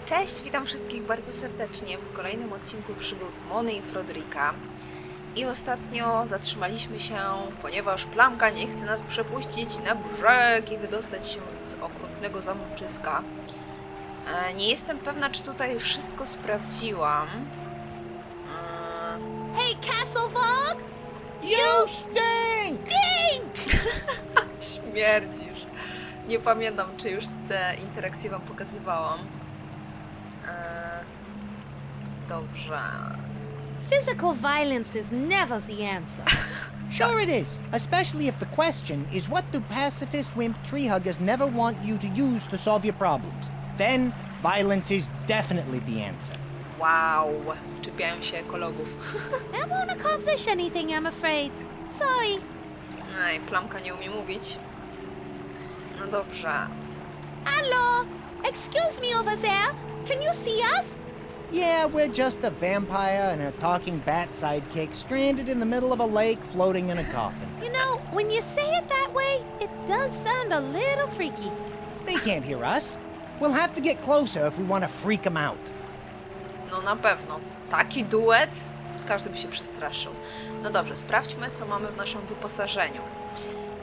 Cześć, witam wszystkich bardzo serdecznie w kolejnym odcinku przygód Mony i Froderika. I ostatnio zatrzymaliśmy się, ponieważ Plamka nie chce nas przepuścić na brzeg i wydostać się z okrutnego zamczyska. Nie jestem pewna, czy tutaj wszystko sprawdziłam. Hey, Castlevog! You stink! Stink! Śmierdzisz. Nie pamiętam, czy już te interakcje wam pokazywałam. Dobrze. Physical violence is never the answer. Sure it is, especially if the question is what do pacifist wimp tree huggers never want you to use to solve your problems. Then violence is definitely the answer. Wow, czepiają się ekologów. That won't accomplish anything, I'm afraid. Sorry. Ej, Plamka nie umie mówić. No dobrze. Hello? Excuse me over there. Can you see us? Yeah, we're just a vampire and a talking bat sidekick stranded in the middle of a lake floating in a coffin. You know, when you say it that way, it does sound a little freaky. They can't hear us. We'll have to get closer if we want to freak them out. No na pewno. Taki duet? Każdy by się przestraszył. No dobrze, sprawdźmy, co mamy w naszym wyposażeniu.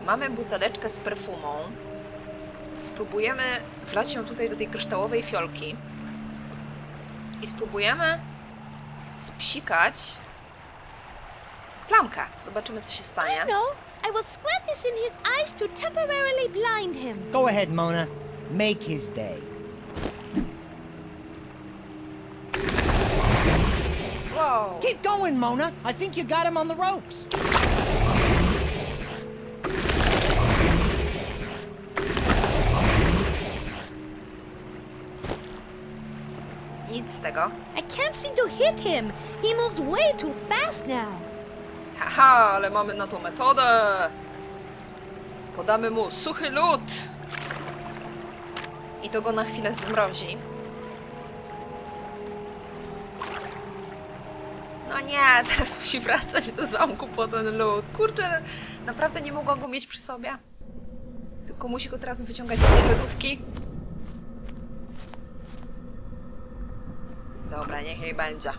Mamy buteleczkę z perfumą. Spróbujemy wlać ją tutaj do tej kryształowej fiolki. I spróbujemy spsikać Plamkę. Zobaczymy, co się stanie. No, I will squirt this in his eyes to temporarily blind him. Go ahead, Mona. Make his day. Wow. Keep going, Mona. I think you got him on the ropes. Nic z tego. I can't seem to hit him. He moves way too fast now. Haha, ale mamy na to metodę. Podamy mu suchy lód. I to go na chwilę zmrozi. No nie, teraz musi wracać do zamku po ten lód. Kurczę, naprawdę nie mogła go mieć przy sobie. Tylko musi go teraz wyciągać z tej lodówki. Dobra, niech jej będzie.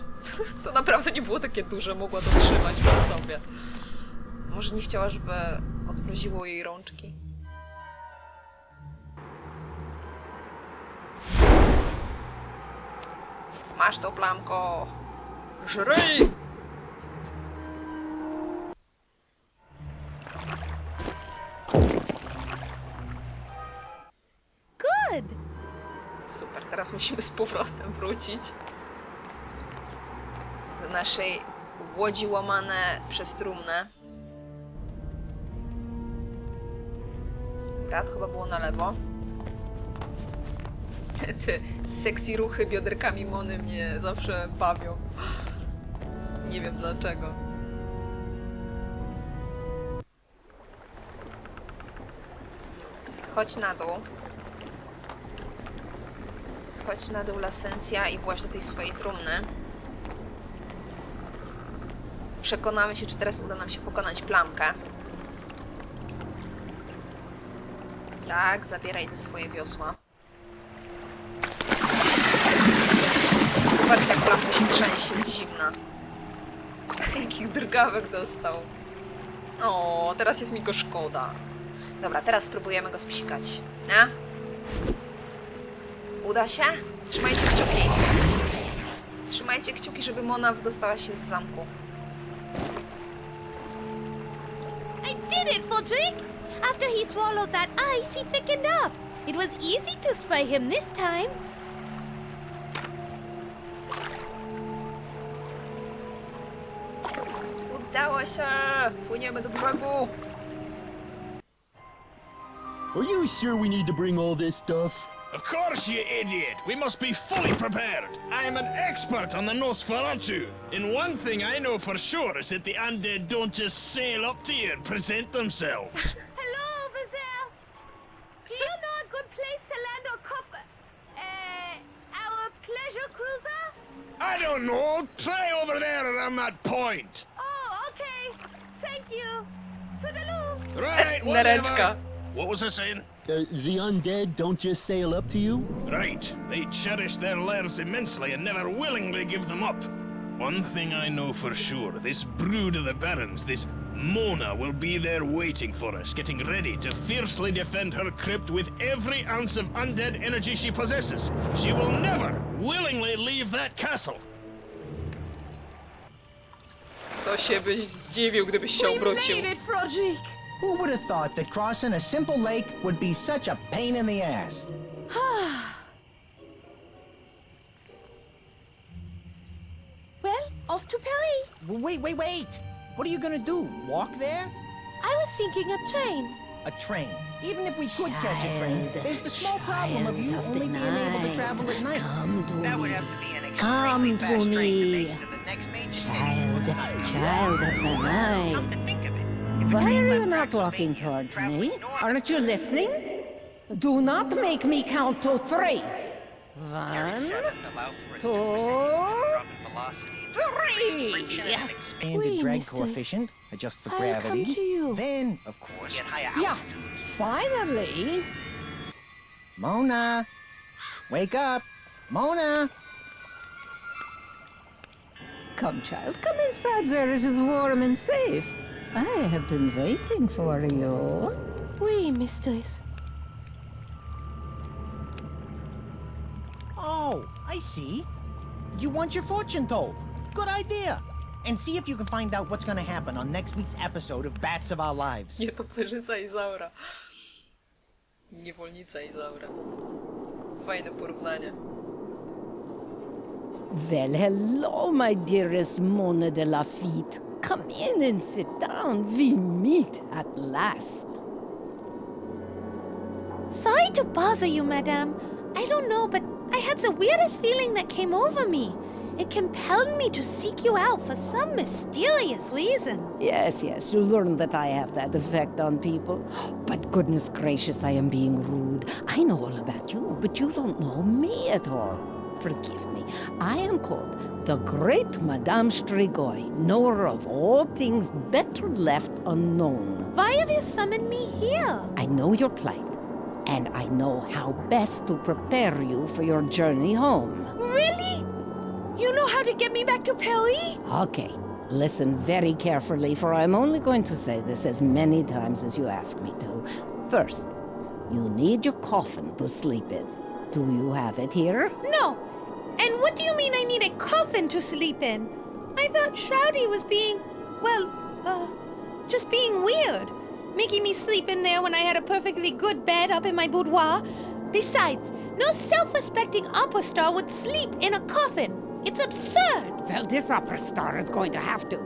To naprawdę nie było takie duże, mogła to trzymać przy sobie. Może nie chciała, żeby odmroziło jej rączki. Masz to, Plamko! Żryj! Good. Super, teraz musimy z powrotem wrócić do naszej łodzi łamane przez trumnę. Brat chyba było na lewo. Te sexy ruchy bioderkami Mony mnie zawsze bawią. Nie wiem dlaczego. Schodź na dół. Schodź na dół, Lasencja, i właź do tej swojej trumny. Przekonamy się, czy teraz uda nam się pokonać Plamkę. Tak, zabieraj te swoje wiosła. Zobaczcie, jak Plamka się trzęsie z zimna. Jakich drgawek dostał. O, teraz jest mi go szkoda. Dobra, teraz spróbujemy go spsikać. Nie? Uda się? Trzymajcie kciuki. Trzymajcie kciuki, żeby Mona wydostała się z zamku. I did it, Frederick! After he swallowed that ice, he thickened up. It was easy to spray him this time. Udało się! Płyniemy do brzegu. Are you sure we need to bring all this stuff? Of course, you idiot! We must be fully prepared! I am an expert on the Nosferatu! And one thing I know for sure is that the undead don't just sail up to you and present themselves. Hello over there. Do you know a good place to land our pleasure cruiser? I don't know! Try over there around that point! Oh, okay. Thank you. Toodaloo. Right, Nareczka. whatever. What was I saying? The undead don't just sail up to you? Right. They cherish their lairs immensely and never willingly give them up. One thing I know for sure, this brood of the Barons, this Mona, will be there waiting for us, getting ready to fiercely defend her crypt with every ounce of undead energy she possesses. She will never willingly leave that castle. To się byś zdziwił, gdybyś się obrócił. Who would have thought that crossing a simple lake would be such a pain in the ass? Well, off to Paris. Wait. What are you gonna do? Walk there? I was thinking a train. A train. Even if we could catch a train, there's the small problem of you only being able to travel at night. That would have to be an extremely fast train to make it to the next major city. Child of the night. Come to think of it, if a Why train are you left not Transylvania walking and towards traveled me? north, Aren't you listening? Do not make me count to 3. Carry 1, 7 allow for a 2, 2% drop in velocity and increased friction and And expanded the Oui, drag mistress. coefficient, adjust for I'll gravity. come to you. Then, of course, at higher Yeah, altitude. finally. Mona! Wake up! Mona! Come, child, come inside where it is warm and safe. I have been waiting for you. Oui, mistress. Oh, I see. You want your fortune told. Good idea. And see if you can find out what's gonna happen on next week's episode of Bats of Our Lives. Nietoperzyca Izaura. Niewolnica Izaura. Fajne porównanie. Well, hello, my dearest Mona de Lafitte. Come in and sit down. We meet at last. Sorry to bother you, madame. I don't know, but I had the weirdest feeling that came over me. It compelled me to seek you out for some mysterious reason. Yes, you learn that I have that effect on people. But goodness gracious, I am being rude. I know all about you, but you don't know me at all. Forgive me. I am called the great Madame Strigoi, knower of all things better left unknown. Why have you summoned me here? I know your plight, and I know how best to prepare you for your journey home. Really? You know how to get me back to Paris? Okay, listen very carefully, for I'm only going to say this as many times as you ask me to. First, you need your coffin to sleep in. Do you have it here? No. And what do you mean I need a coffin to sleep in? I thought Shroudy was being, just being weird. Making me sleep in there when I had a perfectly good bed up in my boudoir. Besides, no self-respecting opera star would sleep in a coffin. It's absurd. Well, this opera star is going to have to.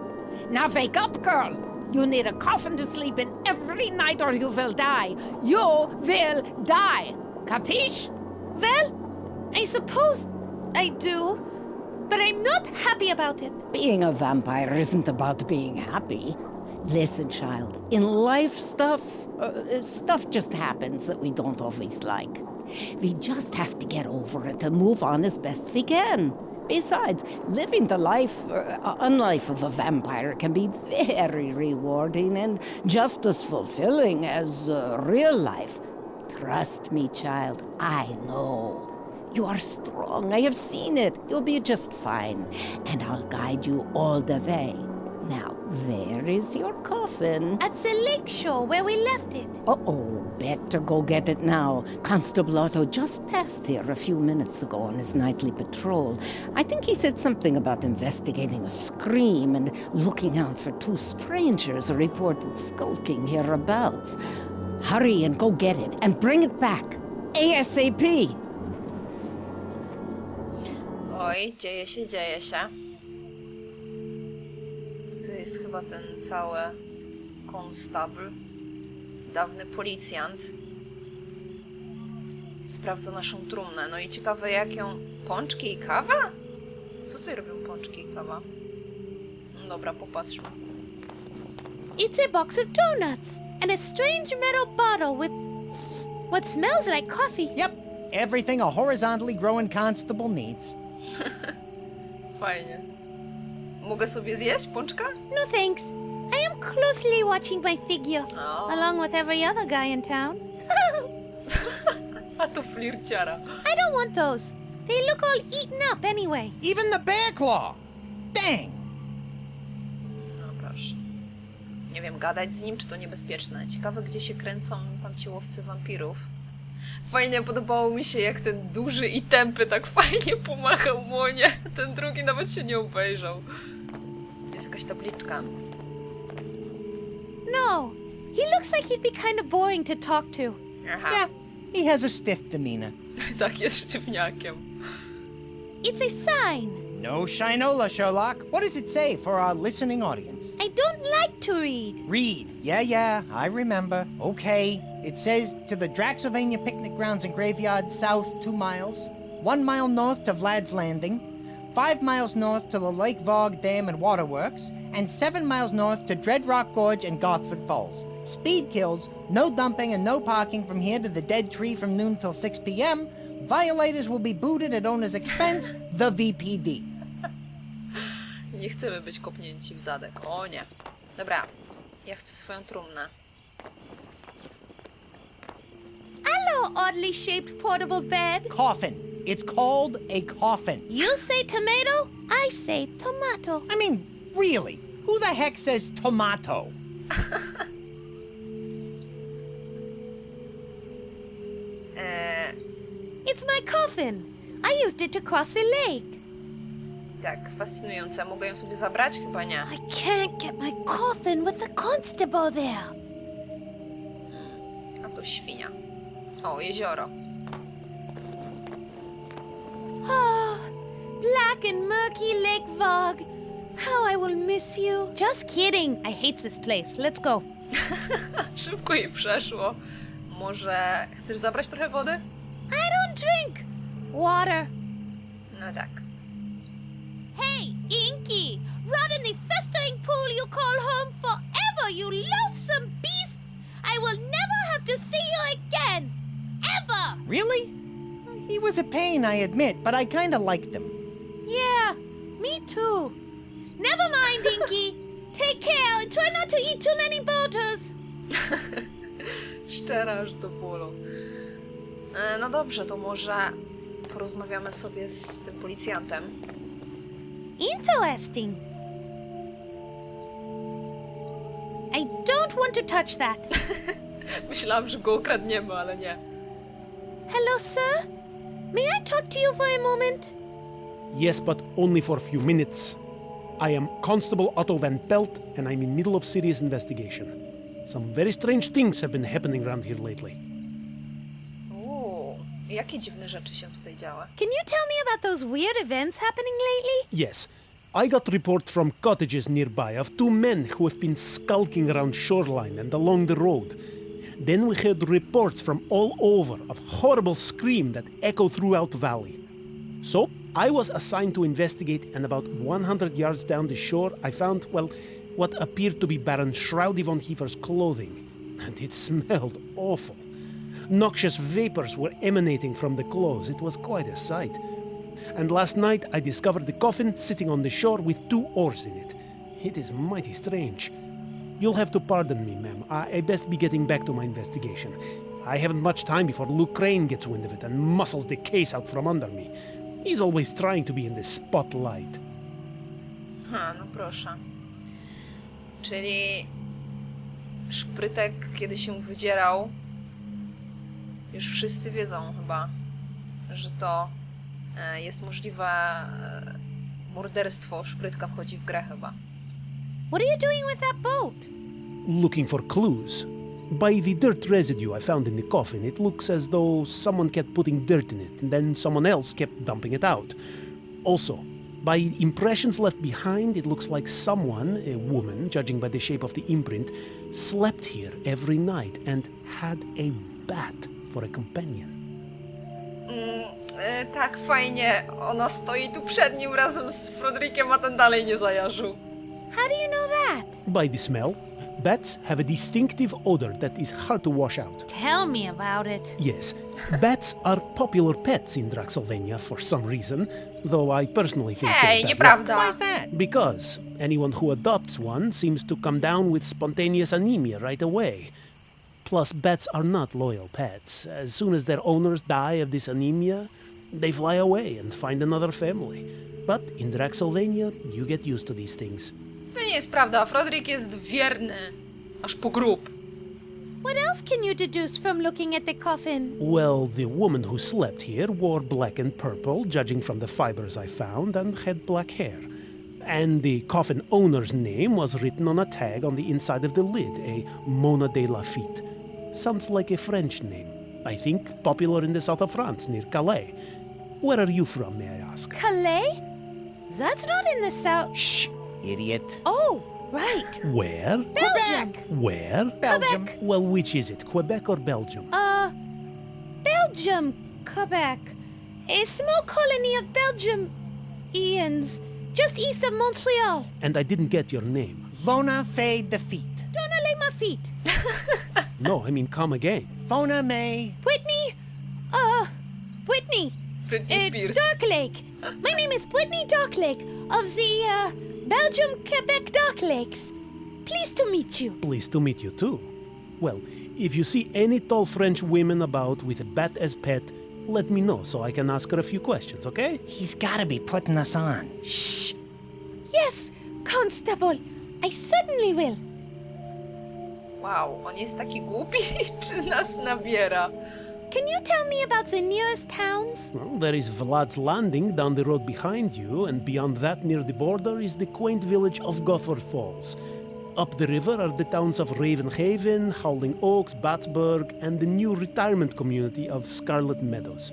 Now wake up, girl! You need a coffin to sleep in every night or you will die. You will die. Capiche? Well, I suppose I do, but I'm not happy about it. Being a vampire isn't about being happy. Listen, child, in life stuff just happens that we don't always like. We just have to get over it and move on as best we can. Besides, living the unlife of a vampire can be very rewarding and just as fulfilling as real life. Trust me, child, I know. You are strong, I have seen it. You'll be just fine, and I'll guide you all the way. Now, where is your coffin? At the lake shore where we left it. Uh-oh, better go get it now. Constable Otto just passed here a few minutes ago on his nightly patrol. I think he said something about investigating a scream and looking out for 2 strangers reported skulking hereabouts. Hurry and go get it, and bring it back. ASAP! Oj, dzieje się. To jest chyba ten cały konstabl, dawny policjant. Sprawdza naszą trumnę. No i ciekawe jak ją... Pączki i kawa? Co tutaj robią pączki i kawa? No dobra, popatrzmy. It's a box of donuts and a strange metal bottle with what smells like coffee. Yep, everything a horizontally growing constable needs. Fajnie. Mogę sobie zjeść pączka? No thanks. I am closely watching my figure, Oh. along with every other guy in town. A to flirciara. I don't want those. They look all eaten up anyway. Even the bear claw! Dang! No proszę. Nie wiem, gadać z nim, czy to niebezpieczne. Ciekawe, gdzie się kręcą tam ci łowcy wampirów. Fajnie podobało mi się, jak ten duży i tępy tak fajnie pomachał Monie. Ten drugi nawet się nie obejrzał. Jest jakaś tabliczka. No. He looks like he'd be kind of boring to talk to. Aha, Yeah, he has a stiff demeanor. tak jest sztywniakiem. It's a sign. No shinola, Sherlock. What does it say for our listening audience? I don't like to read. Read. Yeah, I remember. Okay. It says, to the Draxylvania picnic grounds and graveyard south 2 miles, 1 mile north to Vlad's Landing, 5 miles north to the Lake Vog Dam and Waterworks, and 7 miles north to Dread Rock Gorge and Garthford Falls. Speed kills, no dumping and no parking from here to the dead tree from noon till 6 p.m. Violators will be booted at owner's expense, the VPD. Nie chcemy być kopnięci w zadek. O nie. Dobra, ja chcę swoją trumnę. Hello, oddly shaped portable bed. Coffin. It's called a coffin. You say tomato, I say tomato. I mean, really, who the heck says tomato? It's my coffin. I used it to cross the lake. Tak, fascynujące. Mogę ją sobie zabrać? Chyba nie. I can't get my coffin with the constable there. A to świnia. O, jezioro. Oh, black and murky Lake Vog. How I will miss you. Just kidding. I hate this place. Let's go. Szybko jej przeszło. Może chcesz zabrać trochę wody? I don't drink water. No tak. Hey, Inky! Rot in the festering pool you call home forever, you loathsome beast! I will never have to see you again! Ever! Really? He was a pain, I admit, but I kinda liked him. Yeah, me too. Never mind, Inky. Take care and try not to eat too many boaters. Szczera aż do bólu. No dobrze, to może porozmawiamy sobie z tym policjantem. Interesting. I don't want to touch that. Myślałam, że go ukradniemy, ale nie. Hello, sir? May I talk to you for a moment? Yes, but only for a few minutes. I am Constable Otto Van Pelt, and I'm in middle of serious investigation. Some very strange things have been happening around here lately. Jakie dziwne rzeczy się tutaj działy? Can you tell me about those weird events happening lately? Yes, I got report from cottages nearby of 2 men who have been skulking around shoreline and along the road. Then we heard reports from all over of horrible screams that echo throughout the valley. So I was assigned to investigate, and about 100 yards down the shore I found, well, what appeared to be Baron Shroudy von Heefer's clothing. And it smelled awful. Noxious vapors were emanating from the clothes. It was quite a sight. And last night I discovered the coffin sitting on the shore with 2 oars in it. It is mighty strange. You'll have to pardon me, ma'am. I best be getting back to my investigation. I haven't much time before Luke Crane gets wind of it and muscles the case out from under me. He's always trying to be in the spotlight. No proszę. Czyli Szprytek, kiedy się wydzierał, już wszyscy wiedzą chyba, że to jest możliwe morderstwo. Szprytka wchodzi w grę chyba. What are you doing with that boat? Looking for clues. By the dirt residue I found in the coffin, it looks as though someone kept putting dirt in it, and then someone else kept dumping it out. Also, by impressions left behind, it looks like someone, a woman, judging by the shape of the imprint, slept here every night and had a bat for a companion. Tak, fajnie. Ona stoi tu przed nim razem z Froderikiem, a ten dalej nie zajarzył. How do you know that? By the smell, bats have a distinctive odor that is hard to wash out. Tell me about it. Yes, bats are popular pets in Draxylvania for some reason, though I personally think Hej, they're bad nieprawda. Why's that? luck. Because anyone who adopts one seems to come down with spontaneous anemia right away. Plus, bats are not loyal pets. As soon as their owners die of this anemia, they fly away and find another family. But in Draxylvania, you get used to these things. To nie jest prawda, Frodrik jest wierny. Aż po grób. What else can you deduce from looking at the coffin? Well, the woman who slept here wore black and purple, judging from the fibers I found, and had black hair. And the coffin owner's name was written on a tag on the inside of the lid, a Mona de Lafitte. Sounds like a French name. I think popular in the south of France, near Calais. Where are you from, may I ask? Calais? That's not in the south. Shh, idiot. Oh, right. Where? Belgium. Where? Belgium. Well, which is it, Quebec or Belgium? Belgium, Quebec. A small colony of Belgium-ians, just east of Montreal. And I didn't get your name. Vona Fade the Feet. Don't lay my feet. No, I mean come again. Fona May. Whitney, Whitney. Britney Spears. Darklake. My name is Whitney Darklake of the, Belgium-Quebec Dark Lakes. Pleased to meet you. Pleased to meet you too. Well, if you see any tall French women about with a bat as pet, let me know so I can ask her a few questions, okay? He's gotta be putting us on. Shh. Yes, Constable. I certainly will. Wow, on jest taki głupi, czy nas nabiera? Can you tell me about the nearest towns? Well, there is Vlad's Landing down the road behind you, and beyond that near the border is the quaint village of Gothford Falls. Up the river are the towns of Ravenhaven, Howling Oaks, Battsburg, and the new retirement community of Scarlet Meadows.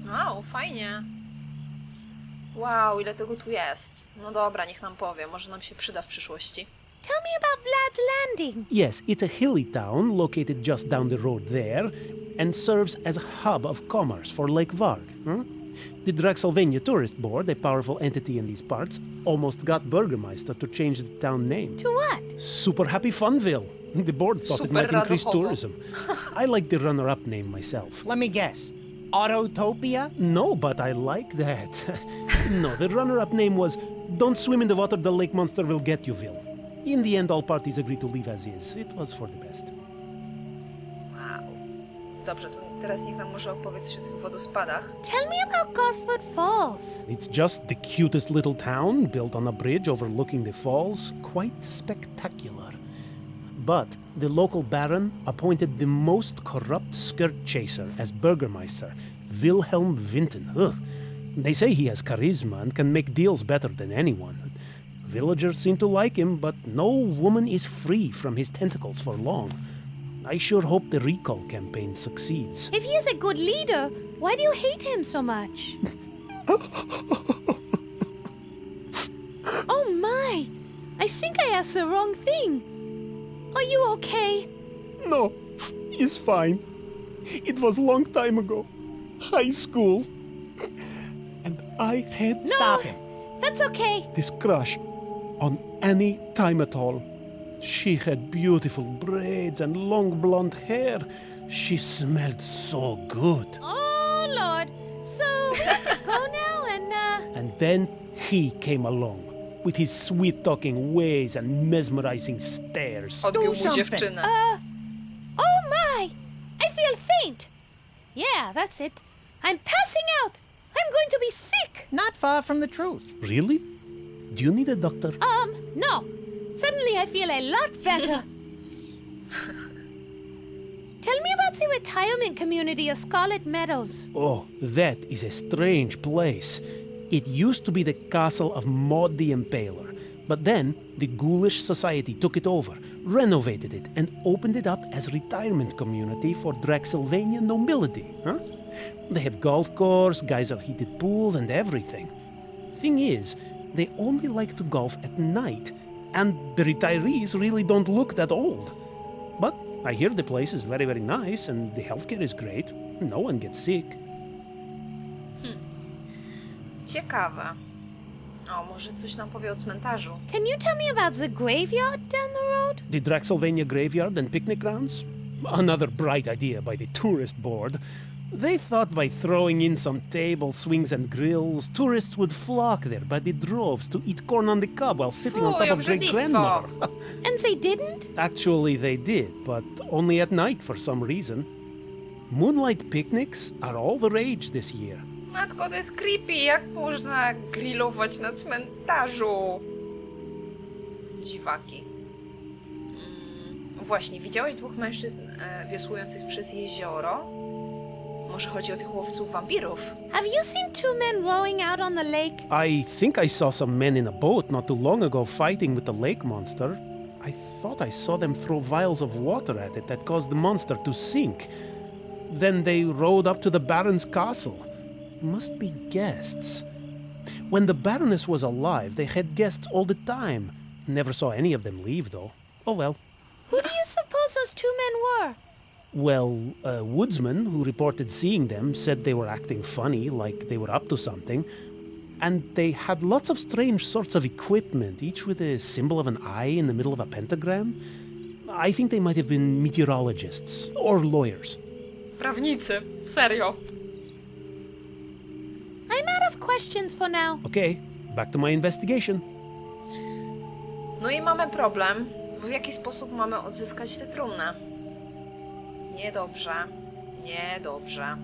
Wow, fajnie. Wow, ile tego tu jest. No dobra, niech nam powie, może nam się przyda w przyszłości. Tell me about Vlad's Landing. Yes, it's a hilly town located just down the road there, and serves as a hub of commerce for Lake Varg. The Draxylvania Tourist Board, a powerful entity in these parts, almost got Burgermeister to change the town name. To what? Super Happy Funville. The board thought it Super might increase radochowo. tourism. I like the runner-up name myself. Let me guess. Autotopia? No, but I like that. No, the runner-up name was Don't Swim in the Water, the Lake Monster Will Get Youville. In the end, all parties agreed to leave as is. It was for the best. Wow. Dobrze, to teraz niech nam może opowie coś o tych wodospadach. Tell me about Godford Falls. It's just the cutest little town built on a bridge overlooking the falls. Quite spectacular. But the local baron appointed the most corrupt skirt chaser as Burgermeister, Wilhelm Vinten. Ugh. They say he has charisma and can make deals better than anyone. Villagers seem to like him, but no woman is free from his tentacles for long. I sure hope the recall campaign succeeds. If he is a good leader, why do you hate him so much? Oh my! I think I asked the wrong thing. Are you okay? No, he's fine. It was a long time ago. High school. And I had Stop him. That's okay. this crush on any time at all. She had beautiful braids and long blonde hair. She smelled so good. Oh Lord. So we have to go now and And then he came along with his sweet-talking ways and mesmerizing stares. Odbił mu something. dziewczynę. oh my! I feel faint. Yeah, that's it. I'm passing out. I'm going to be sick. Not far from the truth. Really? Do you need a doctor? No. Suddenly I feel a lot better. Tell me about the retirement community of Scarlet Meadows. Oh, that is a strange place. It used to be the castle of Maud the Impaler, but then the ghoulish society took it over, renovated it, and opened it up as retirement community for Draxylvania nobility. They have golf course, geyser-heated pools, and everything. Thing is, they only like to golf at night, and the retirees really don't look that old. But I hear the place is very, very nice, and the healthcare is great. No one gets sick. Ciekawe. O, może coś nam powie o cmentarzu. Can you tell me about the graveyard down the road? The Draxylvania graveyard and picnic grounds? Another bright idea by the tourist board. They thought by throwing in some table swings and grills, tourists would flock there by the droves to eat corn on the cob while sitting on Fuj, top of great-grandmother. And they didn't? Actually, they did, but only at night for some reason. Moonlight picnics are all the rage this year. Matko, to jest creepy. Jak można grillować na cmentarzu? Dziwaki. Właśnie, widziałeś dwóch mężczyzn wiosłujących przez jezioro? Może chodzi o tych łowców wampirów? Have you seen two men rowing out on the lake? I think I saw some men in a boat not too long ago fighting with the lake monster. I thought I saw them throw vials of water at it that caused the monster to sink. Then they rowed up to the Baron's castle. Must be guests. When the Baroness was alive, they had guests all the time. Never saw any of them leave, though. Oh well. Who do you suppose those two men were? Well, a woodsman who reported seeing them said they were acting funny, like they were up to something. And they had lots of strange sorts of equipment, each with a symbol of an eye in the middle of a pentagram. I think they might have been meteorologists or lawyers. Prawnicy. Serio. I'm out of questions for now. Okay, back to my investigation. No i mamy problem. W jaki sposób mamy odzyskać tę trumnę? Niedobrze. Niedobrze.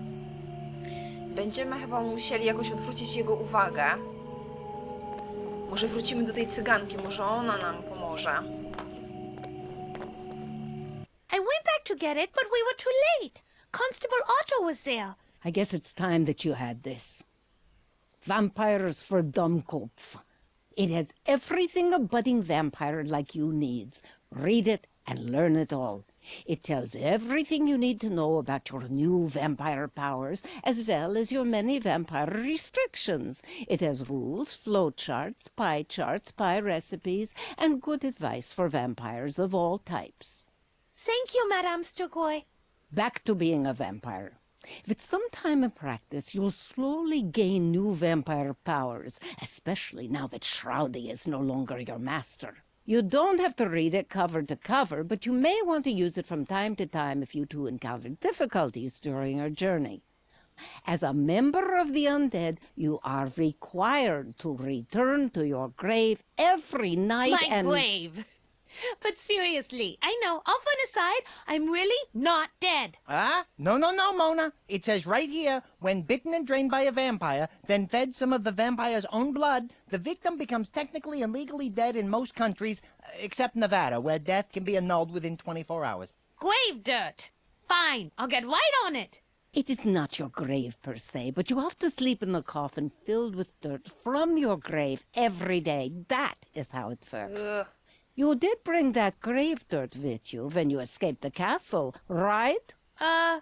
Będziemy chyba musieli jakoś odwrócić jego uwagę. Może wrócimy do tej cyganki, może ona nam pomoże. I went back to get it, but we were too late. Constable Otto was there. I guess it's time that you had this. Vampires for Dummkopf. It has everything a budding vampire like you needs. Read it and learn it all. It tells everything you need to know about your new vampire powers, as well as your many vampire restrictions. It has rules, flowcharts, pie recipes, and good advice for vampires of all types. Thank you, Madame Sturgoy. Back to being a vampire. With some time and practice, you'll slowly gain new vampire powers, especially now that Shroudy is no longer your master. You don't have to read it cover to cover, but you may want to use it from time to time if you two encounter difficulties during your journey. As a member of the undead, you are required to return to your grave every night My grave. But seriously, I know, off on a side, I'm really not dead. No, Mona. It says right here, when bitten and drained by a vampire, then fed some of the vampire's own blood, the victim becomes technically and legally dead in most countries, except Nevada, where death can be annulled within 24 hours. Grave dirt. Fine, I'll get right on it. It is not your grave per se, but you have to sleep in the coffin filled with dirt from your grave every day. That is how it works. Ugh. You did bring that grave dirt with you when you escaped the castle, right? Not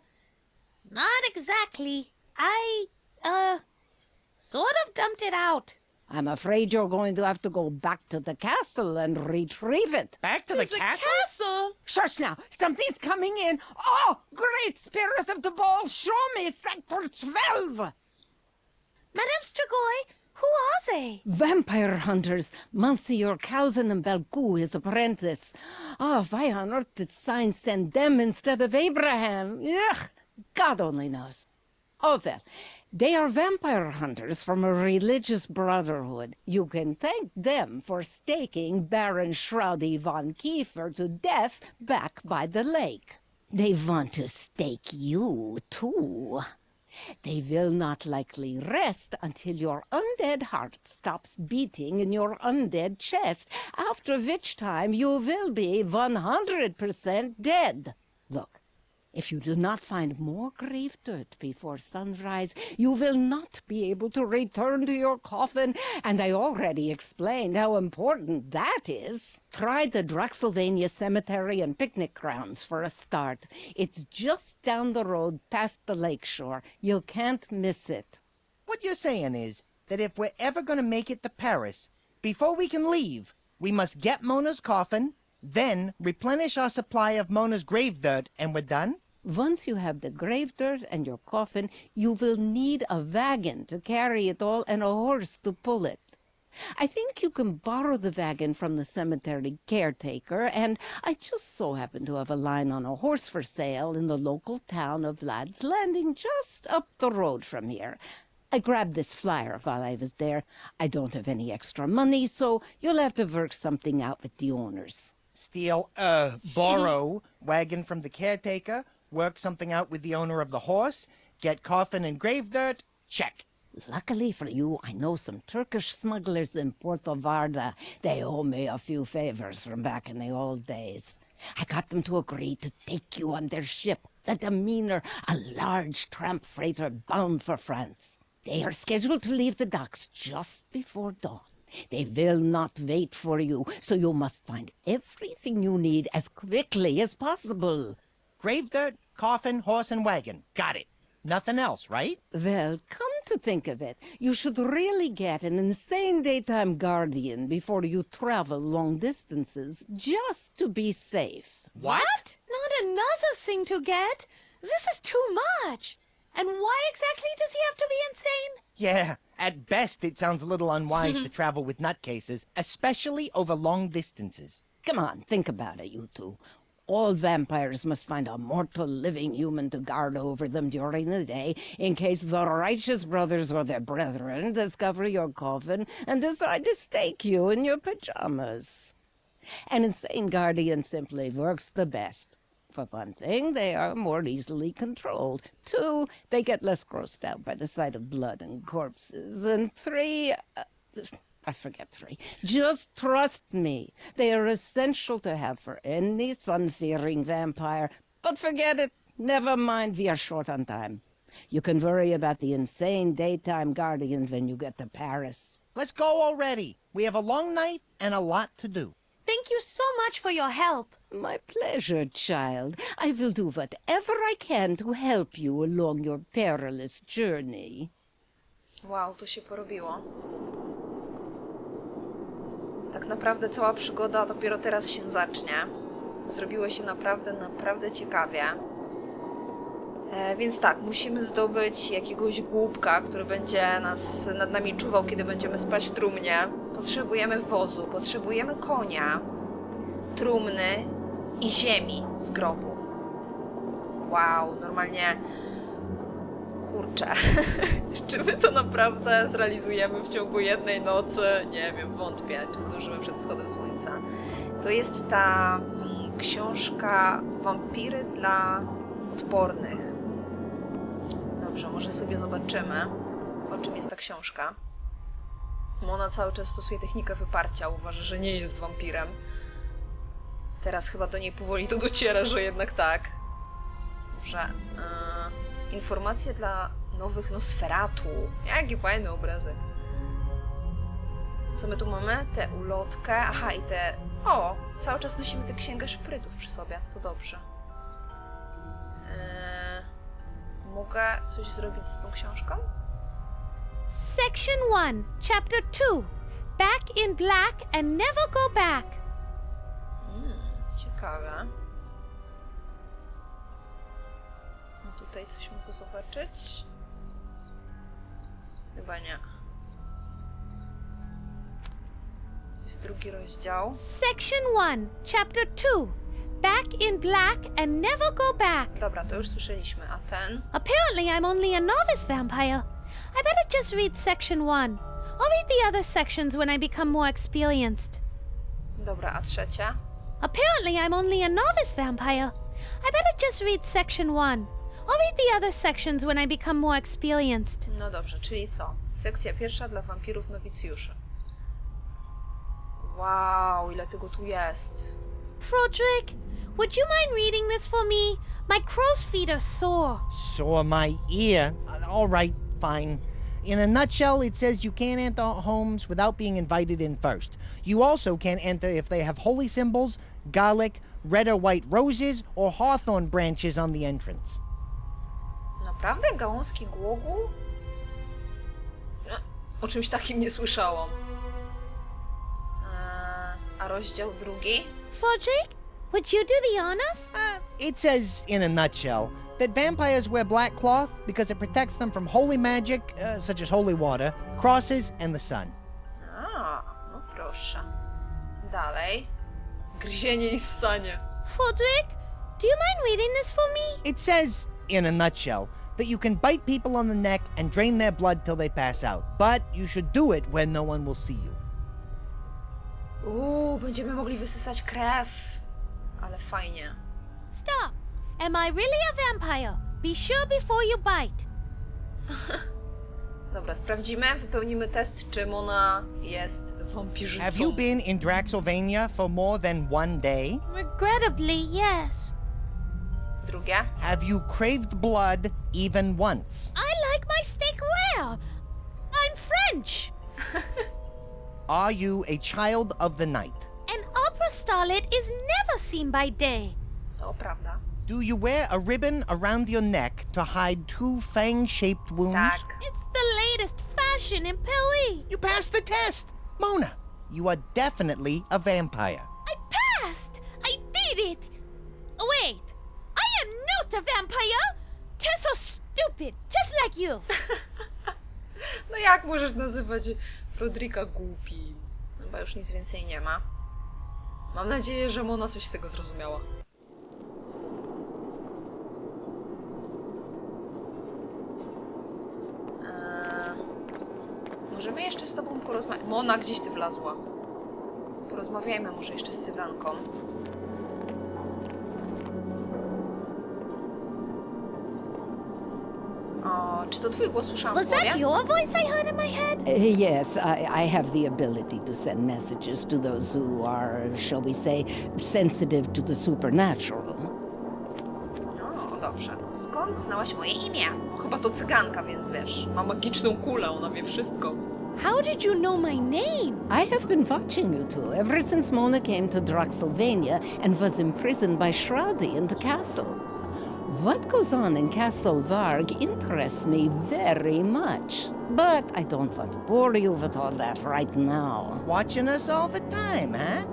exactly. I, sort of dumped it out. I'm afraid you're going to have to go back to the castle and retrieve it. Back to the castle? Castle? Shush now! Something's coming in! Oh, great spirit of the ball, show me Sector 12! Madame Sturgoy, who are they? Vampire hunters, Monsieur Calvin and Belcou, his apprentice. Oh, why on earth did signs send them instead of Abraham? Ugh, God only knows. Oh, well, they are vampire hunters from a religious brotherhood. You can thank them for staking Baron Shroudy von Kiefer to death back by the lake. They want to stake you, too. They will not likely rest until your undead heart stops beating in your undead chest, after which time you will be 100% dead. Look, if you do not find more grave dirt before sunrise, you will not be able to return to your coffin, and I already explained how important that is. Try the Draxylvania Cemetery and Picnic Grounds for a start. It's just down the road past the lakeshore. You can't miss it. What you're saying is that if we're ever going to make it to Paris, before we can leave, we must get Mona's coffin, then replenish our supply of Mona's grave dirt, and we're done? Once you have the grave dirt and your coffin, you will need a wagon to carry it all and a horse to pull it. I think you can borrow the wagon from the cemetery caretaker, and I just so happen to have a line on a horse for sale in the local town of Lad's Landing, just up the road from here. I grabbed this flyer while I was there. I don't have any extra money, so you'll have to work something out with the owners. Steal, borrow wagon from the caretaker, work something out with the owner of the horse, get coffin and grave dirt, check. Luckily for you, I know some Turkish smugglers in Puerto Varda. They owe me a few favors from back in the old days. I got them to agree to take you on their ship, the Demeanor, a large tramp freighter bound for France. They are scheduled to leave the docks just before dawn. They will not wait for you, so you must find everything you need as quickly as possible. Grave dirt, coffin, horse, and wagon. Got it. Nothing else, right? Well, come to think of it, you should really get an insane daytime guardian before you travel long distances, just to be safe. What? Not another thing to get. This is too much. And why exactly does he have to be insane? Yeah, at best it sounds a little unwise to travel with nutcases, especially over long distances. Come on, think about it, you two. All vampires must find a mortal living human to guard over them during the day in case the righteous brothers or their brethren discover your coffin and decide to stake you in your pajamas. An insane guardian simply works the best. For one thing, they are more easily controlled. 2, they get less grossed out by the sight of blood and corpses. And 3, I forget 3. Just trust me. They are essential to have for any sun-fearing vampire. But forget it. Never mind, we are short on time. You can worry about the insane daytime guardians when you get to Paris. Let's go already. We have a long night and a lot to do. Thank you so much for your help. My pleasure, child. I will do whatever I can to help you along your perilous journey. Wow, to się porobiło. Tak naprawdę cała przygoda dopiero teraz się zacznie. Zrobiło się naprawdę ciekawie. Więc tak, musimy zdobyć jakiegoś głupka, który będzie nad nami czuwał, kiedy będziemy spać w trumnie. Potrzebujemy wozu, potrzebujemy konia, trumny i ziemi z grobu. Wow, normalnie... Kurczę, czy my to naprawdę zrealizujemy w ciągu jednej nocy? Nie wiem, wątpię, czy zdążymy przed wschodem słońca. To jest ta książka Wampiry dla odpornych. Dobrze, może sobie zobaczymy, o czym jest ta książka. Ona cały czas stosuje technikę wyparcia, uważa, że nie jest wampirem. Teraz chyba do niej powoli to dociera, że jednak tak. Dobrze. Informacje dla nowych Nosferatu. Jaki fajny obrazek. Co my tu mamy? Tę ulotkę. Aha, i te... O! Cały czas nosimy tę księgę szprytów przy sobie. To dobrze. Mogę coś zrobić z tą książką? Section 1, Chapter 2. Back in black and never go back. Ciekawe. No tutaj coś mogę zobaczyć? Chyba nie. Jest drugi rozdział. Section 1, Chapter 2. Back in black and never go back. Dobra, to już słyszeliśmy. A ten? Apparently I'm only a novice vampire. I better just read Section 1. I'll read the other sections when I become more experienced. Dobra, a trzecia? Apparently I'm only a novice vampire. I better just read Section 1. I'll read the other sections when I become more experienced. No dobrze, czyli co? Sekcja pierwsza dla wampirów nowicjuszy. Wow, ile tego tu jest. Froderick, would you mind reading this for me? My crow's feet are sore. Sore my ear. All right, fine. In a nutshell, it says you can't enter homes without being invited in first. You also can't enter if they have holy symbols, garlic, red or white roses, or hawthorn branches on the entrance. Naprawdę? Gałązki głogu? O czymś takim nie słyszałam. A rozdział drugi? Froderick, would you do the honors? It says, in a nutshell, that vampires wear black cloth because it protects them from holy magic, such as holy water, crosses, and the sun. proszę. Dalej. Gryzienie i ssanie. Frederick, do you mind reading this for me? It says, in a nutshell, that you can bite people on the neck and drain their blood till they pass out. But you should do it when no one will see you. Będziemy mogli wysysać krew. Ale fajnie. Stop. Am I really a vampire? Be sure before you bite. Dobra, sprawdzimy, wypełnimy test, czym ona jest wampirzycą. Have you been in Draxylvania for more than one day? Regrettably, yes. Drugie. Have you craved blood even once? I like my steak rare. I'm French. Are you a child of the night? An opera starlet is never seen by day. To prawda. Do you wear a ribbon around your neck to hide two fang-shaped wounds? Tak. It's the latest fashion in Paris. You passed the test! Mona, you are definitely a vampire. I passed. I did it. Oh, wait. I am not a vampire. They're so stupid, just like you. No jak możesz nazywać Froderika głupi? Chyba już nic więcej nie ma. Mam nadzieję, że Mona coś z tego zrozumiała. Możemy jeszcze z tobą porozmawiać. Mona, gdzieś ty wlazła. Porozmawiajmy może jeszcze z Cyganką. O, czy to twój głos słyszałam w Was that głowie? your voice I heard in my head? Yes, I have the ability to send messages to those who are, shall we say, sensitive to the supernatural. No, dobrze. Skąd znałaś moje imię? Chyba to Cyganka, więc wiesz, ma magiczną kulę, ona wie wszystko. How did you know my name? I have been watching you two ever since Mona came to Draxylvania and was imprisoned by Shroudy in the castle. What goes on in Castle Varg interests me very much. But I don't want to bore you with all that right now. Watching us all the time, huh?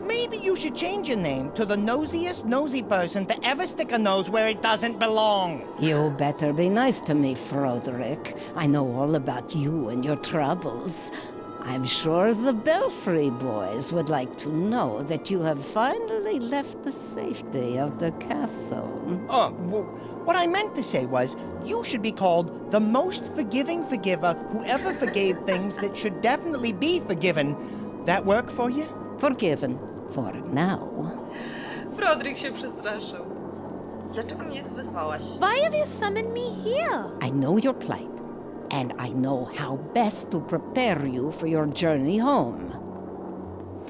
Maybe you should change your name to the nosiest nosy person to ever stick a nose where it doesn't belong. You better be nice to me, Frederick. I know all about you and your troubles. I'm sure the Belfry boys would like to know that you have finally left the safety of the castle. Oh, what I meant to say was, you should be called the most forgiving forgiver who ever forgave things that should definitely be forgiven. That work for you? Forgiven for now. Froderyk się przestraszył. Dlaczego mnie tu wezwałaś? Why have you summoned me here? I know your plight, and I know how best to prepare you for your journey home.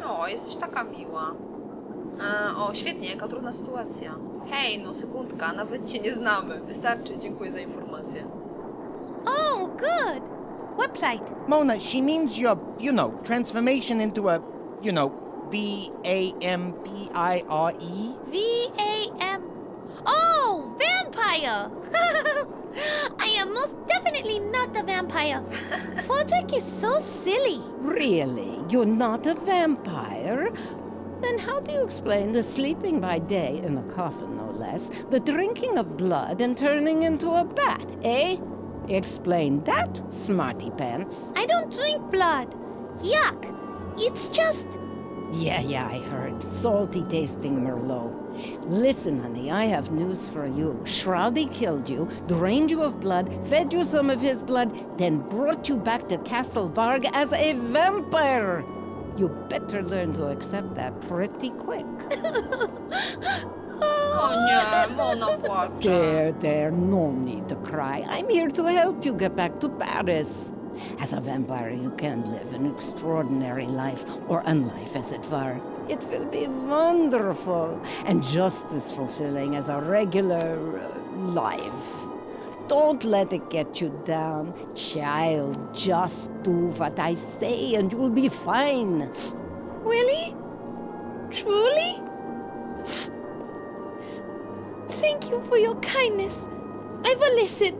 O, jesteś taka miła. O, świetnie, jaka trudna sytuacja. Hej, no sekundka, nawet cię nie znamy. Wystarczy, dziękuję za informację. Oh, good. What plight? Mona, she means your, transformation into a, V-A-M-P-I-R-E. V-A-M... Oh, vampire! I am most definitely not a vampire. Frederick is so silly. Really? You're not a vampire? Then how do you explain the sleeping by day, in a coffin no less, the drinking of blood and turning into a bat, eh? Explain that, smarty pants. I don't drink blood. Yuck. It's just... Yeah, I heard. Salty tasting Merlot. Listen, honey, I have news for you. Shroudy killed you, drained you of blood, fed you some of his blood, then brought you back to Castle Varg as a vampire. You better learn to accept that pretty quick. O nie, Mona płacze. There, no need to cry. I'm here to help you get back to Paris. As a vampire, you can live an extraordinary life, or unlife as it were. It will be wonderful, and just as fulfilling as a regular life. Don't let it get you down. Child, just do what I say and you'll be fine. Really? Truly? Thank you for your kindness. I will listen.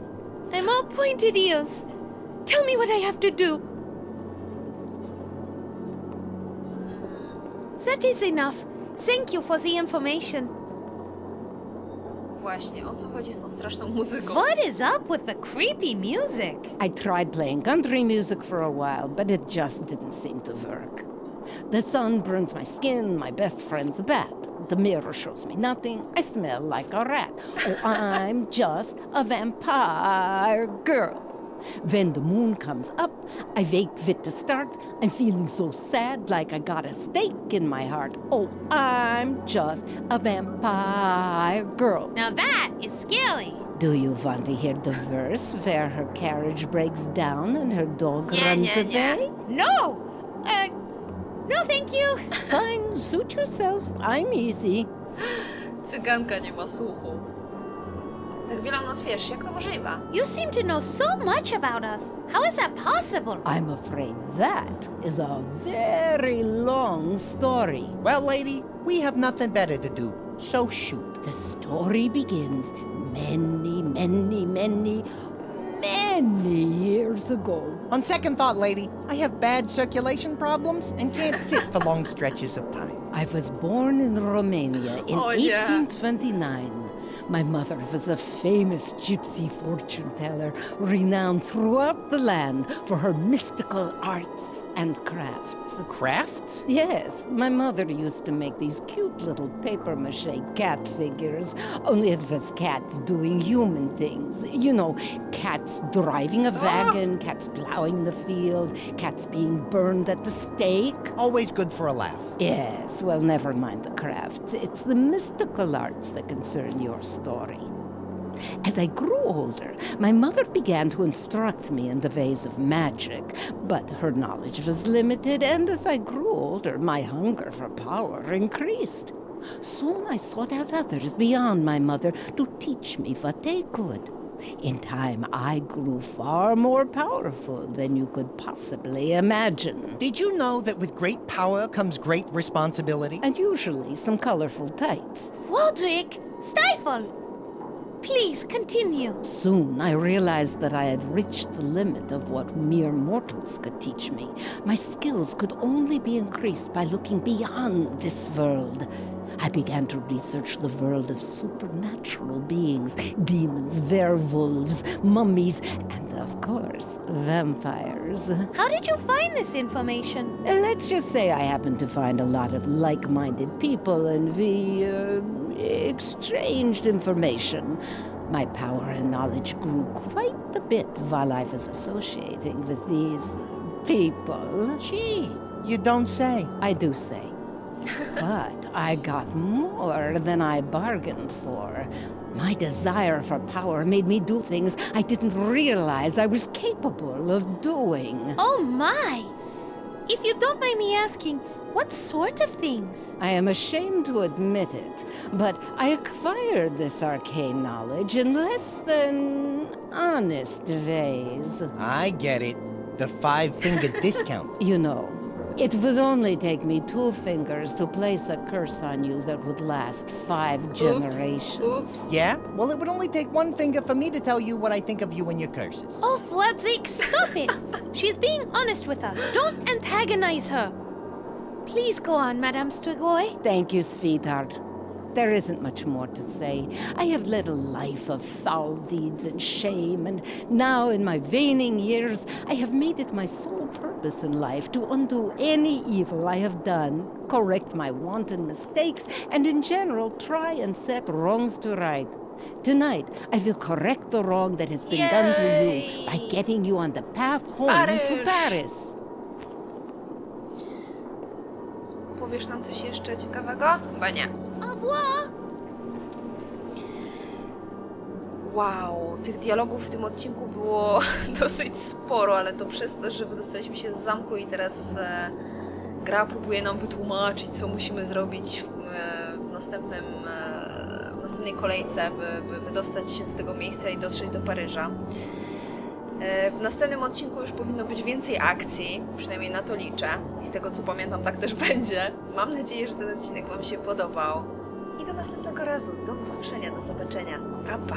I'm all pointed ears. Tell me what I have to do. That is enough. Thank you for the information. Właśnie, o co chodzi z tą straszną muzyką? What is up with the creepy music? I tried playing country music for a while, but it just didn't seem to work. The sun burns my skin, my best friend's bad. The mirror shows me nothing, I smell like a rat. Oh, I'm just a vampire girl. When the moon comes up, I wake with the start. I'm feeling so sad, like I got a stake in my heart. Oh, I'm just a vampire girl. Now that is scary. Do you want to hear the verse where her carriage breaks down and her dog runs away? No! No thank you. Fine, suit yourself. I'm easy. Cyganka nie ma słuchu. Tak wiele o nas wiesz, jak to możliwe? You seem to know so much about us. How is that possible? I'm afraid that is a very long story. Well, lady, we have nothing better to do, so shoot. The story begins many years ago. On second thought, lady, I have bad circulation problems and can't sit for long stretches of time. I was born in Romania in Oh, yeah. 1829. My mother was a famous gypsy fortune teller, renowned throughout the land for her mystical arts and crafts. Crafts? Yes, my mother used to make these cute little papier-mâché cat figures, only it was cats doing human things. You know, cats driving a wagon, cats plowing the field, cats being burned at the stake. Always good for a laugh. Yes, well, never mind the crafts. It's the mystical arts that concern your story. As I grew older, my mother began to instruct me in the ways of magic, but her knowledge was limited, and as I grew older, my hunger for power increased. Soon I sought out others beyond my mother to teach me what they could. In time, I grew far more powerful than you could possibly imagine. Did you know that with great power comes great responsibility? And usually some colorful tights. Roderick, stifle! Please continue. Soon I realized that I had reached the limit of what mere mortals could teach me. My skills could only be increased by looking beyond this world. I began to research the world of supernatural beings, demons, werewolves, mummies, and of course, vampires. How did you find this information? Let's just say I happened to find a lot of like-minded people, and we exchanged information. My power and knowledge grew quite a bit while I was associating with these people. Gee, you don't say. I do say. But I got more than I bargained for. My desire for power made me do things I didn't realize I was capable of doing. Oh my! If you don't mind me asking, what sort of things? I am ashamed to admit it, but I acquired this arcane knowledge in less than honest ways. I get it. The 5-finger discount. You know, it would only take me 2 fingers to place a curse on you that would last 5 generations. Oops. Yeah? Well, it would only take 1 finger for me to tell you what I think of you and your curses. Oh, Roderick, stop it! She's being honest with us. Don't antagonize her. Please go on, Madame Strigoi. Thank you, sweetheart. There isn't much more to say. I have led a life of foul deeds and shame, and now in my waning years, I have made it my sole purpose in life to undo any evil I have done, correct my wanton mistakes, and in general try and set wrongs to right. Tonight, I will correct the wrong that has been done to you by getting you on the path home to Paris. Powiesz nam coś jeszcze ciekawego? Chyba nie. Au revoir! Wow, tych dialogów w tym odcinku było dosyć sporo, ale to przez to, że wydostaliśmy się z zamku i teraz gra próbuje nam wytłumaczyć, co musimy zrobić w następnej kolejce, by wydostać się z tego miejsca i dotrzeć do Paryża. W następnym odcinku już powinno być więcej akcji, przynajmniej na to liczę. I z tego co pamiętam, tak też będzie. Mam nadzieję, że ten odcinek Wam się podobał. I do następnego razu. Do usłyszenia, do zobaczenia. Pa, pa!